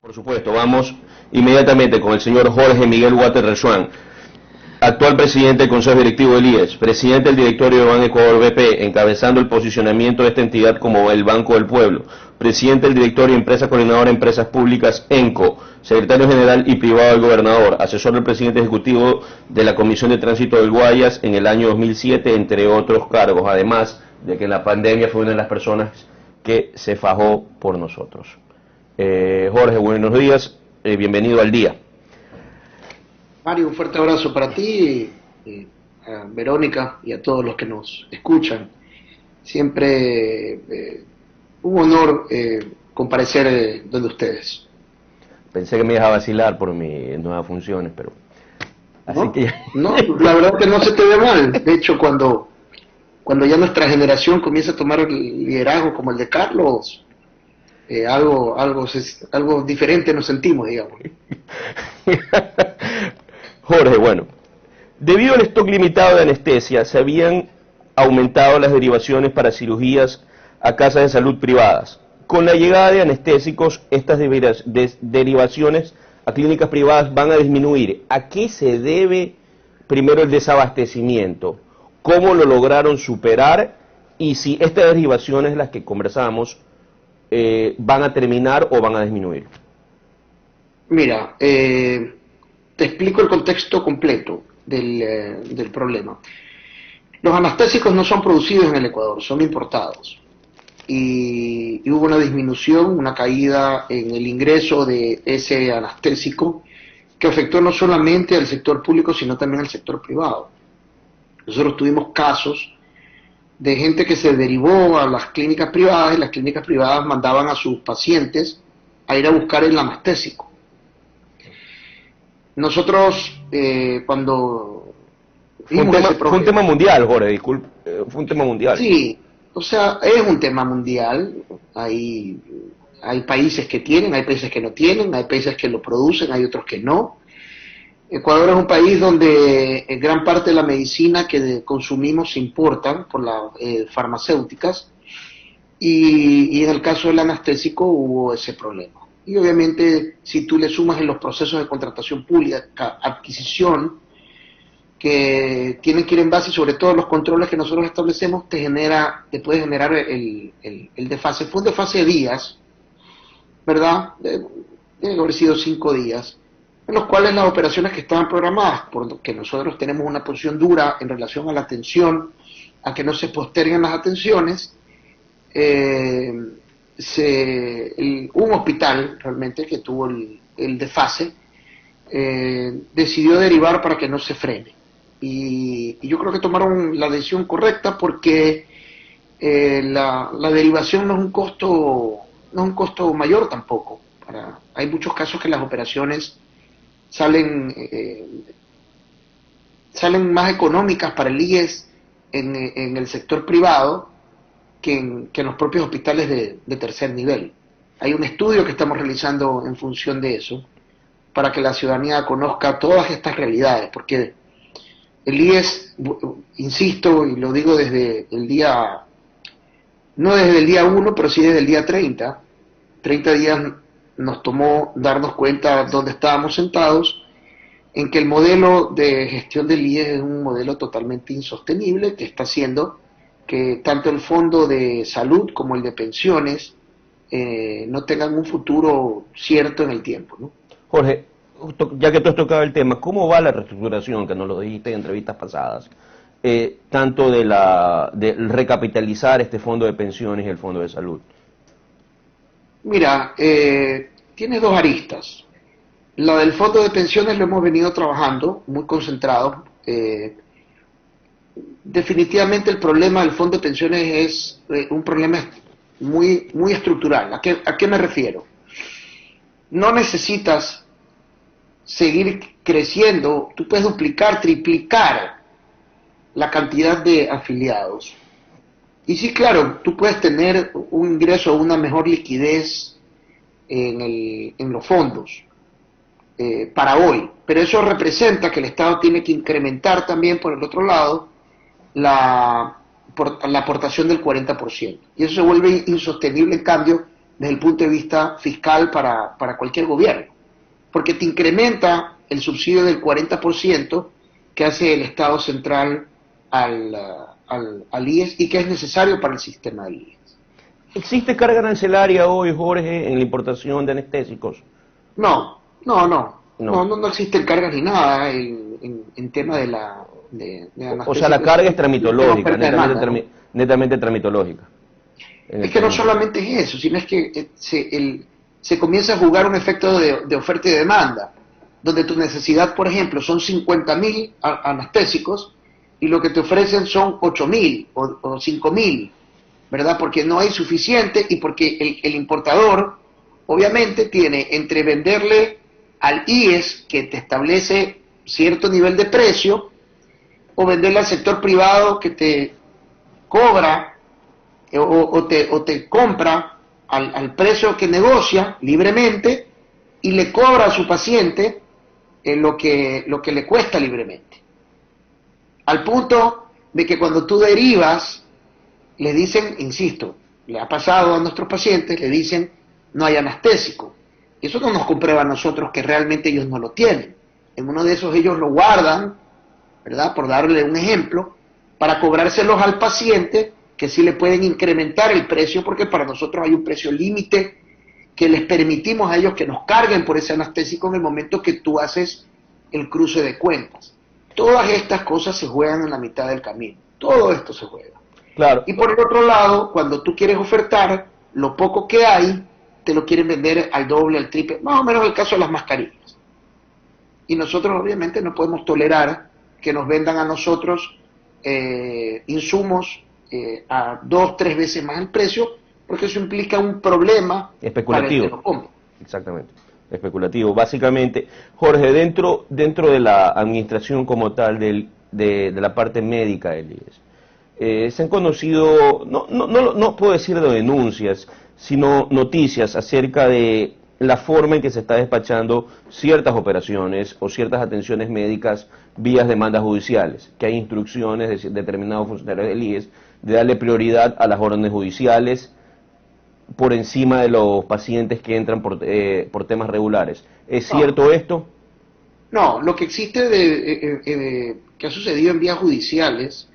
Por supuesto, vamos inmediatamente con el señor Jorge Miguel Water Rechuán, actual presidente del Consejo Directivo del IES, presidente del directorio de Ban Ecuador BP, encabezando el posicionamiento de esta entidad como el Banco del Pueblo, presidente del directorio de Empresa Coordinadora de Empresas Públicas, ENCO, secretario general y privado del gobernador, asesor del presidente ejecutivo de la Comisión de Tránsito del Guayas en el año 2007, entre otros cargos, además de que en la pandemia fue una de las personas que se fajó por nosotros. Jorge, buenos días, bienvenido al día. Mario, un fuerte abrazo para ti, a Verónica y a todos los que nos escuchan. Siempre un honor comparecer donde ustedes. Pensé que me ibas a vacilar por mis nuevas funciones, pero... Así ¿No? que... No, la verdad que no se te ve mal. De hecho, cuando ya nuestra generación comienza a tomar el liderazgo como el de Carlos, algo diferente nos sentimos, digamos. Jorge, bueno, debido al stock limitado de anestesia, se habían aumentado las derivaciones para cirugías a casas de salud privadas. Con la llegada de anestésicos, estas derivaciones a clínicas privadas van a disminuir. ¿A qué se debe primero el desabastecimiento? ¿Cómo lo lograron superar? Y si estas derivaciones, las que conversamos, van a terminar o van a disminuir. Mira, te explico el contexto completo del problema. Los anestésicos no son producidos en el Ecuador, son importados. Y hubo una disminución, una caída en el ingreso de ese anestésico que afectó no solamente al sector público, sino también al sector privado. Nosotros tuvimos casos de gente que se derivó a las clínicas privadas y las clínicas privadas mandaban a sus pacientes a ir a buscar el anestésico. Nosotros, cuando vimos ese problema... Fue un tema mundial, Jorge, disculpe, fue un tema mundial. Sí, o sea, es un tema mundial. Hay países que tienen, hay países que no tienen, hay países que lo producen, hay otros que no. Ecuador es un país donde gran parte de la medicina que consumimos se importan por las farmacéuticas y en el caso del anestésico hubo ese problema. Y obviamente si tú le sumas en los procesos de contratación pública, adquisición, que tienen que ir en base sobre todo los controles que nosotros establecemos, te puede generar el desfase. Fue un desfase de días, ¿verdad? Debe haber sido 5 días, en los cuales las operaciones que estaban programadas, porque nosotros tenemos una posición dura en relación a la atención, a que no se posterguen las atenciones, un hospital realmente que tuvo el desfase, decidió derivar para que no se frene. Y yo creo que tomaron la decisión correcta porque la derivación no es un costo mayor tampoco. Hay muchos casos que las operaciones salen más económicas para el IES en el sector privado que en los propios hospitales de tercer nivel. Hay un estudio que estamos realizando en función de eso, para que la ciudadanía conozca todas estas realidades, porque el IES, insisto, y lo digo desde el día, no desde el día 1, pero sí desde el día 30 días nos tomó darnos cuenta dónde estábamos sentados, en que el modelo de gestión del IES es un modelo totalmente insostenible, que está haciendo que tanto el fondo de salud como el de pensiones no tengan un futuro cierto en el tiempo, ¿no? Jorge, ya que tú has tocado el tema, ¿cómo va la reestructuración, que nos lo dijiste en entrevistas pasadas, tanto de recapitalizar este fondo de pensiones y el fondo de salud? Mira, tiene dos aristas. La del fondo de pensiones lo hemos venido trabajando muy concentrado. Definitivamente el problema del fondo de pensiones es un problema muy, muy estructural. ¿A qué me refiero? No necesitas seguir creciendo, tú puedes duplicar, triplicar la cantidad de afiliados. Y sí, claro, tú puedes tener un ingreso o una mejor liquidez en los fondos para hoy, pero eso representa que el Estado tiene que incrementar también por el otro lado la aportación del 40%. Y eso se vuelve insostenible, en cambio, desde el punto de vista fiscal para cualquier gobierno, porque te incrementa el subsidio del 40% que hace el Estado central al IES y que es necesario para el sistema del IES. ¿Existe carga arancelaria hoy, Jorge, en la importación de anestésicos? No, no, no, No. no existen cargas ni nada en tema de O sea, la carga es tramitológica, netamente tramitológica. Es que no solamente es eso, sino es que se comienza a jugar un efecto de oferta y demanda, donde tu necesidad, por ejemplo, son 50.000 anestésicos y lo que te ofrecen son 8.000 o 5.000, ¿verdad? Porque no hay suficiente y porque el importador, obviamente, tiene entre venderle al IES, que te establece cierto nivel de precio, o venderle al sector privado que te cobra o te compra al precio que negocia libremente y le cobra a su paciente lo que le cuesta libremente. Al punto de que cuando tú derivas, le dicen, insisto, le ha pasado a nuestros pacientes, le dicen, no hay anestésico. Y eso no nos comprueba a nosotros que realmente ellos no lo tienen. En uno de esos ellos lo guardan, ¿verdad? Por darle un ejemplo, para cobrárselos al paciente, que sí le pueden incrementar el precio, porque para nosotros hay un precio límite que les permitimos a ellos que nos carguen por ese anestésico en el momento que tú haces el cruce de cuentas. Todas estas cosas se juegan en la mitad del camino. Todo esto se juega. Claro. Y por el otro lado, cuando tú quieres ofertar, lo poco que hay, te lo quieren vender al doble, al triple, más o menos el caso de las mascarillas. Y nosotros obviamente no podemos tolerar que nos vendan a nosotros insumos a 2, 3 veces más el precio, porque eso implica un problema especulativo. Para el que lo compre. Exactamente, especulativo. Básicamente, Jorge, dentro de la administración como tal de la parte médica del IES, se han conocido, no puedo decir de denuncias, sino noticias acerca de la forma en que se está despachando ciertas operaciones o ciertas atenciones médicas vía demandas judiciales, que hay instrucciones de determinados funcionarios del IES de darle prioridad a las órdenes judiciales por encima de los pacientes que entran por temas regulares. ¿Es cierto esto? No, lo que existe que ha sucedido en vías judiciales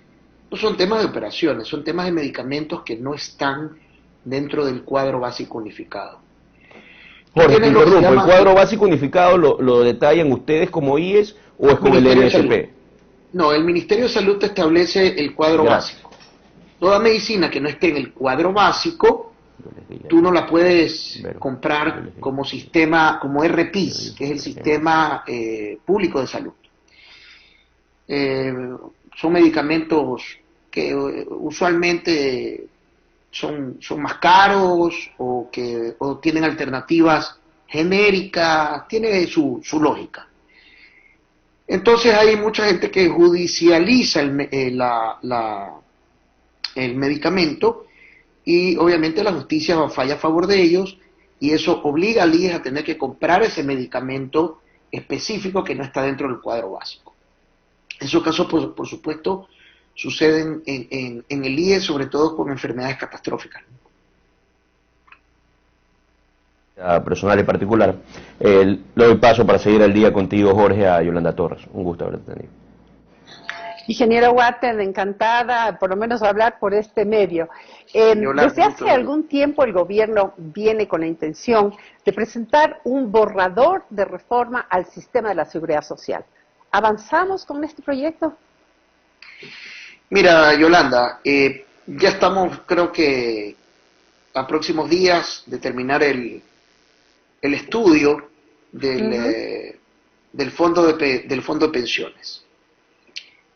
no son temas de operaciones, son temas de medicamentos que no están dentro del cuadro básico unificado. Jorge, te interrumpo, ¿el cuadro básico unificado lo detallan ustedes como IES o es con el NSP? No, el Ministerio de Salud te establece el cuadro básico. Toda medicina que no esté en el cuadro básico, tú no la puedes comprar como sistema, como RPIS, que es el sistema público de salud. Son medicamentos que usualmente son más caros o tienen alternativas genéricas, tiene su lógica. Entonces hay mucha gente que judicializa el medicamento y obviamente la justicia falla a favor de ellos y eso obliga al IES a tener que comprar ese medicamento específico que no está dentro del cuadro básico. Esos casos, por supuesto, suceden en el IES, sobre todo con enfermedades catastróficas. Personal y particular. Le doy paso para seguir al día contigo, Jorge, a Yolanda Torres. Un gusto haberte tenido. Ingeniero Water, encantada, por lo menos hablar por este medio. Desde hace algún tiempo el gobierno viene con la intención de presentar un borrador de reforma al sistema de la seguridad social. ¿Avanzamos con este proyecto? Mira, Yolanda, ya estamos, creo que a próximos días de terminar el estudio del fondo de pensiones,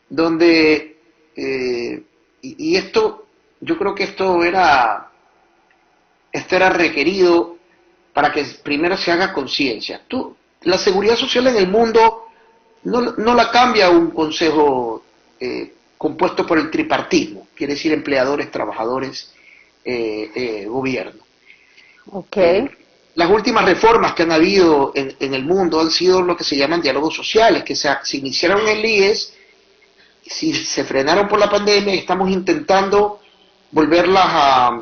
donde y esto, yo creo que esto era requerido para que primero se haga conciencia. La seguridad social en el mundo no la cambia un consejo compuesto por el tripartismo, quiere decir empleadores, trabajadores, gobierno. Okay. Las últimas reformas que han habido en el mundo han sido lo que se llaman diálogos sociales, que se iniciaron en el IES, si se frenaron por la pandemia, estamos intentando volverlas a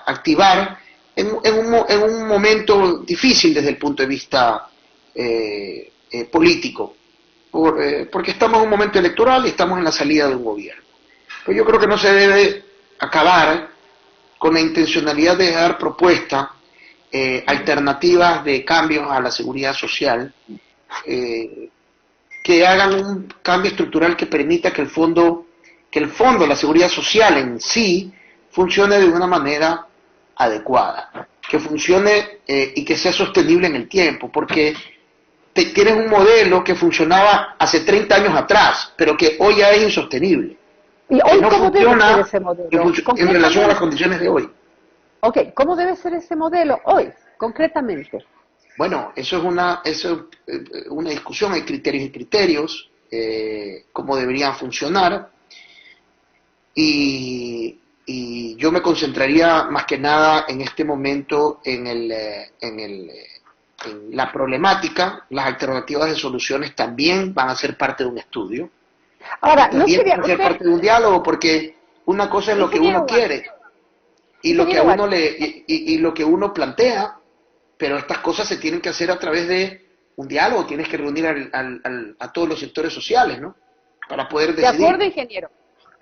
activar en un momento difícil desde el punto de vista político, porque estamos en un momento electoral y estamos en la salida de un gobierno. Pero yo creo que no se debe acabar con la intencionalidad de dar propuestas alternativas de cambios a la seguridad social, que hagan un cambio estructural que permita que el fondo, la seguridad social en sí, funcione de una manera adecuada, que funcione y que sea sostenible en el tiempo, porque tienes un modelo que funcionaba hace 30 años atrás, pero que hoy ya es insostenible. ¿Y hoy no cómo funciona debe ser ese modelo? en relación a las condiciones de hoy. Ok, ¿cómo debe ser ese modelo hoy, concretamente? Bueno, eso es una discusión, hay criterios y criterios, cómo deberían funcionar, y yo me concentraría más que nada en este momento en la problemática. Las alternativas de soluciones también van a ser parte de un estudio. Ahora, también van a ser parte de un diálogo, porque una cosa es lo que uno quiere y lo que a uno y lo que uno plantea, pero estas cosas se tienen que hacer a través de un diálogo. Tienes que reunir a todos los sectores sociales, ¿no? Para poder decidir. De acuerdo, ingeniero.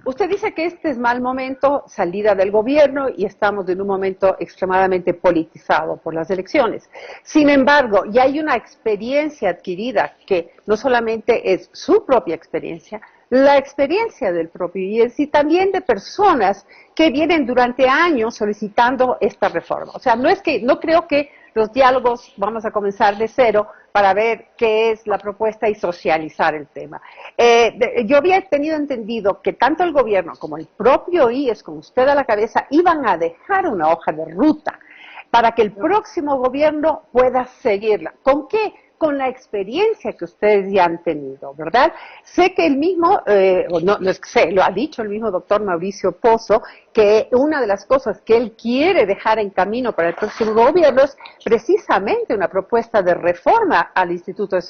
Usted dice que este es mal momento, salida del gobierno, y estamos en un momento extremadamente politizado por las elecciones. Sin embargo, ya hay una experiencia adquirida que no solamente es su propia experiencia, la experiencia del propio IES y también de personas que vienen durante años solicitando esta reforma. O sea, no creo que los diálogos vamos a comenzar de cero para ver qué es la propuesta y socializar el tema. Yo había tenido entendido que tanto el gobierno como el propio IES, con usted a la cabeza, iban a dejar una hoja de ruta para que el próximo gobierno pueda seguirla. ¿Con qué? Con la experiencia que ustedes ya han tenido, ¿verdad? Sé que el mismo, no es que sé, lo ha dicho el mismo doctor Mauricio Pozo, que una de las cosas que él quiere dejar en camino para el próximo gobierno es precisamente una propuesta de reforma al Instituto de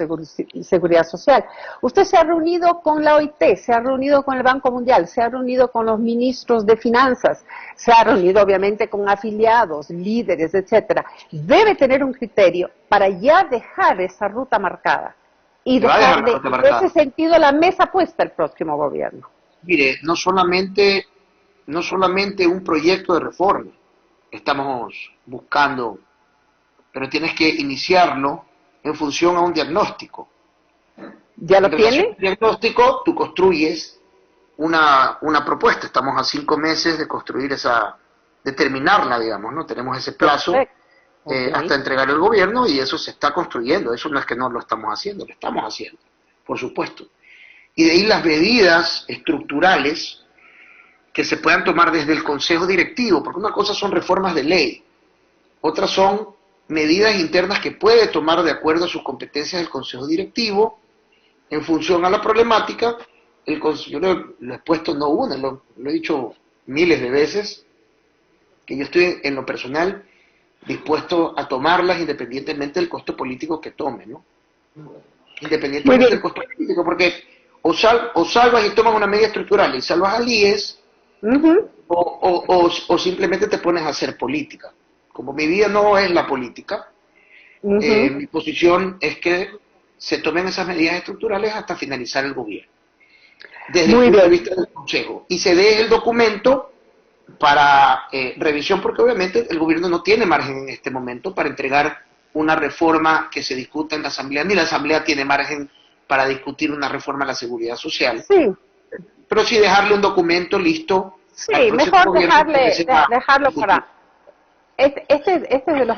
Seguridad Social. Usted se ha reunido con la OIT, se ha reunido con el Banco Mundial, se ha reunido con los ministros de Finanzas, se ha reunido obviamente con afiliados, líderes, etcétera. Debe tener un criterio para ya dejar esa ruta marcada y dejar en ese sentido la mesa puesta el próximo gobierno. Mire, no solamente un proyecto de reforma estamos buscando, pero tienes que iniciarlo en función a un diagnóstico. ¿Ya lo tiene? Un diagnóstico, tú construyes una propuesta. Estamos a 5 meses de construir de terminarla, digamos, ¿no? Tenemos ese plazo hasta entregar el gobierno, y eso se está construyendo. Eso no es que no lo estamos haciendo, lo estamos haciendo, por supuesto. Y de ahí las medidas estructurales que se puedan tomar desde el Consejo Directivo, porque una cosa son reformas de ley, otras son medidas internas que puede tomar de acuerdo a sus competencias el Consejo Directivo en función a la problemática. Yo lo he puesto no una, lo he dicho miles de veces, que yo estoy en lo personal dispuesto a tomarlas independientemente del costo político que tome, ¿no? Independientemente del costo político, porque o salvas y tomas una medida estructural y salvas al IES, o simplemente te pones a hacer política. Como mi vida no es la política, mi posición es que se tomen esas medidas estructurales hasta finalizar el gobierno, desde el punto de vista del Consejo, y se dé el documento para revisión, porque obviamente el gobierno no tiene margen en este momento para entregar una reforma que se discuta en la Asamblea, ni la Asamblea tiene margen para discutir una reforma a la seguridad social. Sí. Pero sí dejarle un documento listo. Sí, mejor dejarlo para... Este es de los...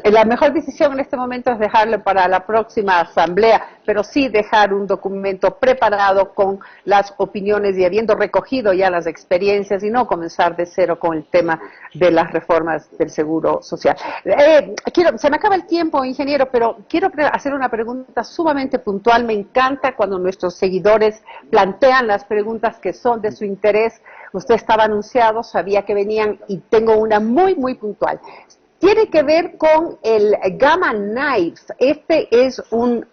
La mejor decisión en este momento es dejarlo para la próxima asamblea, pero sí dejar un documento preparado con las opiniones y habiendo recogido ya las experiencias, y no comenzar de cero con el tema de las reformas del seguro social. Se me acaba el tiempo, ingeniero, pero quiero hacer una pregunta sumamente puntual. Me encanta cuando nuestros seguidores plantean las preguntas que son de su interés. Usted estaba anunciado, sabía que venían, y tengo una muy, muy puntual. Tiene que ver con el Gamma Knife. Este es un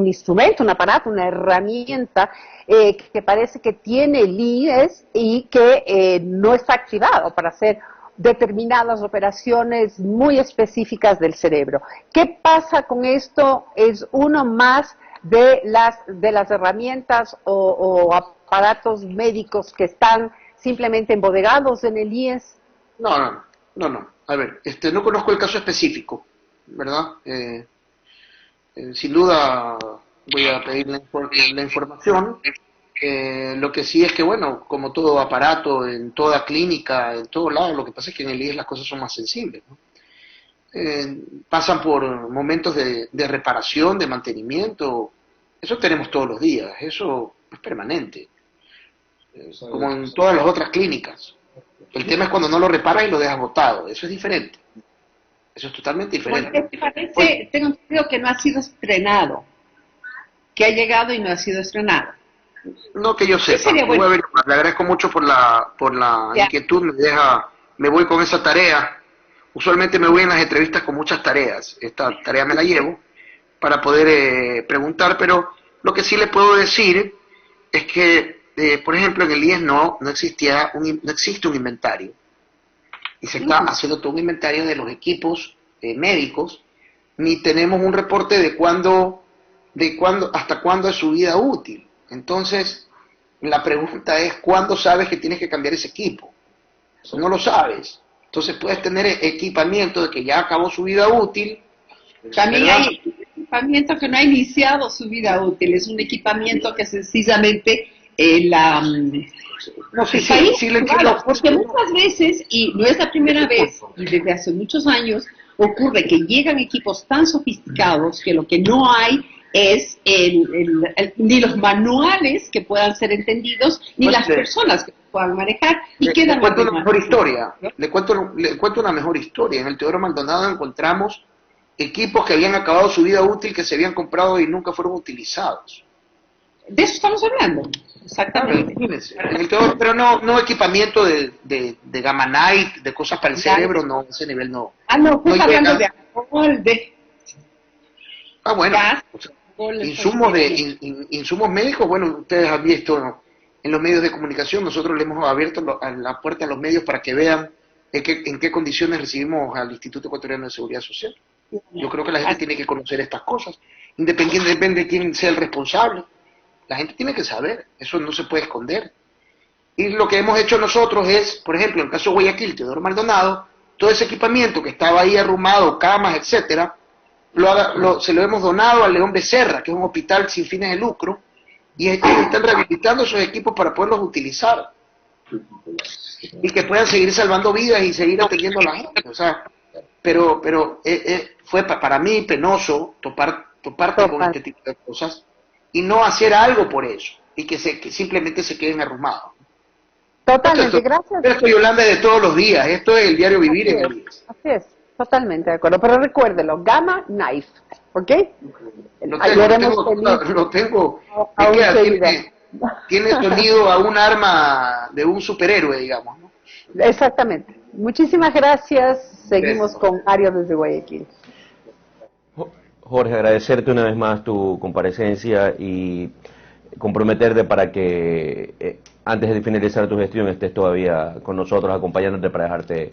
instrumento, un aparato, una herramienta que parece que tiene el IES y que no está activado para hacer determinadas operaciones muy específicas del cerebro. ¿Qué pasa con esto? ¿Es uno más de las herramientas o aparatos médicos que están simplemente embodegados en el IES? No. A ver, no conozco el caso específico, ¿verdad? Sin duda voy a pedir la información. Lo que sí es que, bueno, como todo aparato, en toda clínica, en todo lado, lo que pasa es que en el IES las cosas son más sensibles, ¿no? Pasan por momentos de reparación, de mantenimiento. Eso tenemos todos los días, eso es permanente, como en todas las otras clínicas. El tema es cuando no lo reparas y lo dejas botado, eso es diferente. Eso es totalmente diferente. Porque parece, tengo entendido que no ha sido estrenado, que ha llegado y no ha sido estrenado. No que yo sepa, bueno? Le agradezco mucho por la inquietud, me voy con esa tarea. Usualmente me voy en las entrevistas con muchas tareas, esta tarea me la llevo para poder preguntar, pero lo que sí le puedo decir es que, por ejemplo, en el IES no existe un inventario, y se está haciendo todo un inventario de los equipos médicos, ni tenemos un reporte de hasta cuándo es su vida útil. Entonces, la pregunta es, ¿cuándo sabes que tienes que cambiar ese equipo? No lo sabes. Entonces puedes tener equipamiento de que ya acabó su vida útil. También hay equipamiento que no ha iniciado su vida útil, es un equipamiento que sencillamente porque muchas veces, y no es la primera vez, y desde hace muchos años, ocurre que llegan equipos tan sofisticados que lo que no hay es ni los manuales que puedan ser entendidos, ni las personas que puedan manejar, y quedan... Le cuento una mejor historia, le cuento una mejor historia. En el Teodoro Maldonado encontramos equipos que habían acabado su vida útil, que se habían comprado y nunca fueron utilizados. De eso estamos hablando, exactamente. En el Teodoro, pero no equipamiento de Gamma Knife, de cosas para el cerebro, no, ese nivel no. No, pues hablando de alcohol, bueno, insumos médicos, bueno, ustedes han visto en los medios de comunicación, nosotros le hemos abierto la puerta a los medios para que vean en qué condiciones recibimos al Instituto Ecuatoriano de Seguridad Social. Yo creo que la gente tiene que conocer estas cosas, independientemente de quién sea el responsable. La gente tiene que saber, eso no se puede esconder. Y lo que hemos hecho nosotros es, por ejemplo, en el caso de Guayaquil, Teodoro Maldonado, todo ese equipamiento que estaba ahí arrumado, camas, etcétera, se lo hemos donado al León Becerra, que es un hospital sin fines de lucro, y están rehabilitando esos equipos para poderlos utilizar y que puedan seguir salvando vidas y seguir atendiendo a la gente. O sea, pero fue para mí penoso toparte con este tipo de cosas y no hacer algo por eso, y que simplemente se queden arrumados. Totalmente, gracias. Esto, Yolanda, es de todos los días, esto es el diario vivir en el día. Así es. Totalmente de acuerdo, pero recuérdelo, Gamma Knife, ¿ok? Lo tengo. Tiene sonido a un arma de un superhéroe, digamos, ¿no? Exactamente. Muchísimas gracias. Seguimos con Mario desde Guayaquil. Jorge, agradecerte una vez más tu comparecencia y comprometerte para que antes de finalizar tu gestión estés todavía con nosotros acompañándote para dejarte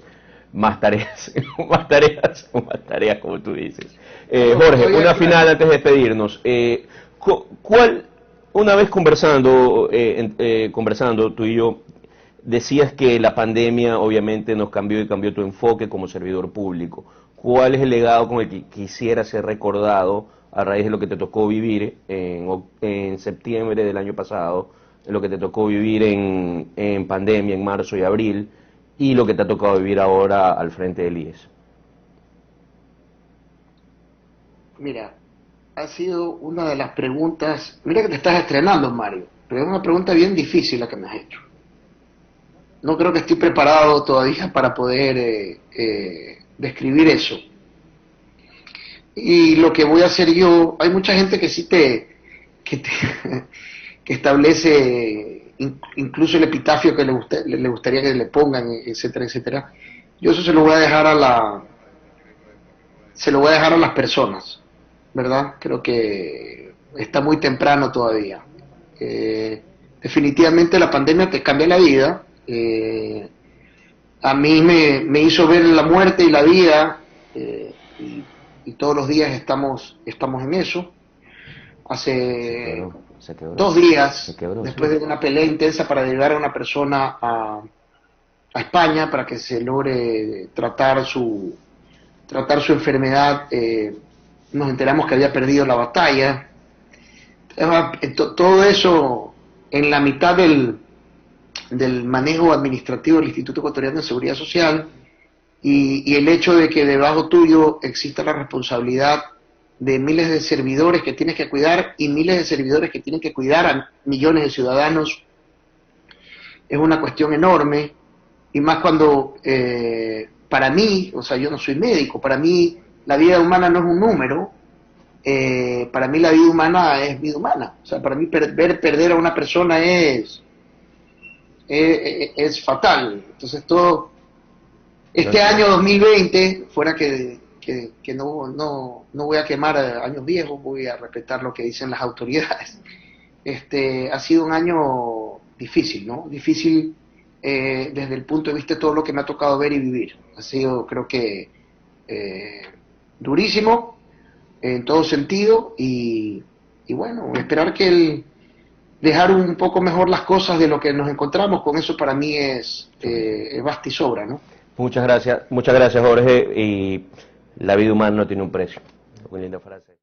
más tareas, más tareas como tú dices. Jorge, una final antes de despedirnos. Una vez conversando tú y yo, decías que la pandemia obviamente nos cambió y cambió tu enfoque como servidor público. ¿Cuál es el legado con el que quisieras ser recordado a raíz de lo que te tocó vivir en septiembre del año pasado, lo que te tocó vivir en pandemia en marzo y abril, y lo que te ha tocado vivir ahora al frente del IES? Mira, ha sido una de las preguntas, mira que te estás estrenando, Mario, pero es una pregunta bien difícil la que me has hecho. No creo que estoy preparado todavía para poder describir eso. Y lo que voy a hacer yo, hay mucha gente que sí que establece incluso el epitafio que le gustaría que le pongan, etcétera, etcétera. Yo eso se lo voy a dejar a las personas, ¿verdad? Creo que está muy temprano todavía. Definitivamente la pandemia te cambia la vida, a mí me hizo ver la muerte y la vida, y todos los días estamos en eso. Hace 2 días, después de una pelea intensa para llevar a una persona a España para que se logre tratar su enfermedad, nos enteramos que había perdido la batalla. Todo eso en la mitad del manejo administrativo del Instituto Ecuatoriano de Seguridad Social, y el hecho de que debajo tuyo exista la responsabilidad de miles de servidores que tienes que cuidar y miles de servidores que tienen que cuidar a millones de ciudadanos, es una cuestión enorme. Y más cuando, para mí, o sea, yo no soy médico, para mí la vida humana no es un número, para mí la vida humana es vida humana. O sea, para mí perder a una persona es fatal. Entonces este año 2020, fuera que no voy a quemar años viejos, voy a respetar lo que dicen las autoridades, ha sido un año difícil, ¿no? Difícil desde el punto de vista de todo lo que me ha tocado ver y vivir. Ha sido, creo que, durísimo en todo sentido, y bueno, esperar que dejar un poco mejor las cosas de lo que nos encontramos, con eso para mí es basta y sobra, ¿no? Muchas gracias, Jorge, y la vida humana no tiene un precio. Muy linda frase.